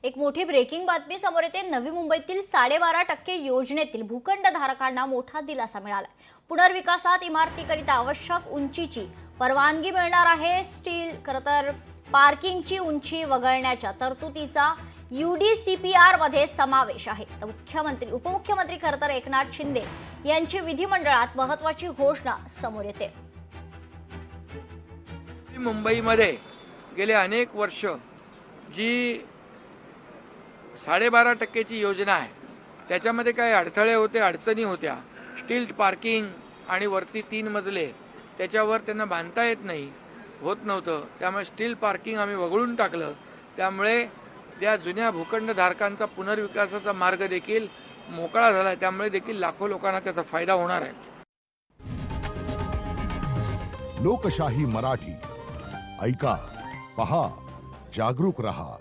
एक मोठी ब्रेकिंग बातमी समोर येते। नवी मुंबईतील 12.5% योजनेतील भूखंडधारकांना मोठा दिलासा मिळाला। पुनर्विकासात इमारतीकरिता आवश्यक उंचीची परवानगी मिळणार आहे। स्टील खरतर पार्किंगची उंची वगळण्याच्या तरतुदीचा UDCPR मध्ये समावेश आहे। तर उपमुख्यमंत्री खरतर एकनाथ शिंदे यांची विधिमंडळात महत्त्वाची घोषणा समोर येते। मुंबईमध्ये गेले अनेक वर्ष जी 12.5%ची योजना आहे त्याच्यामध्ये काही अडथळे होते, अडचणी होत्या। स्टील पार्किंग आणि वरती 3 मजले त्याच्यावर त्यांना बांधता येत नाही, होत नव्हतं। त्यामुळे स्टील पार्किंग आम्ही वगळून टाकलं। त्यामुळे त्या जुन्या भूखंडधारकांचा पुनर्विकासाचा मार्ग देखील मोकळा झाला। त्यामुळे देखील लाखो लोकांना त्याचा फायदा होणार आहे। लोकशाही मराठी ऐका, पहा, जागरूक रहा।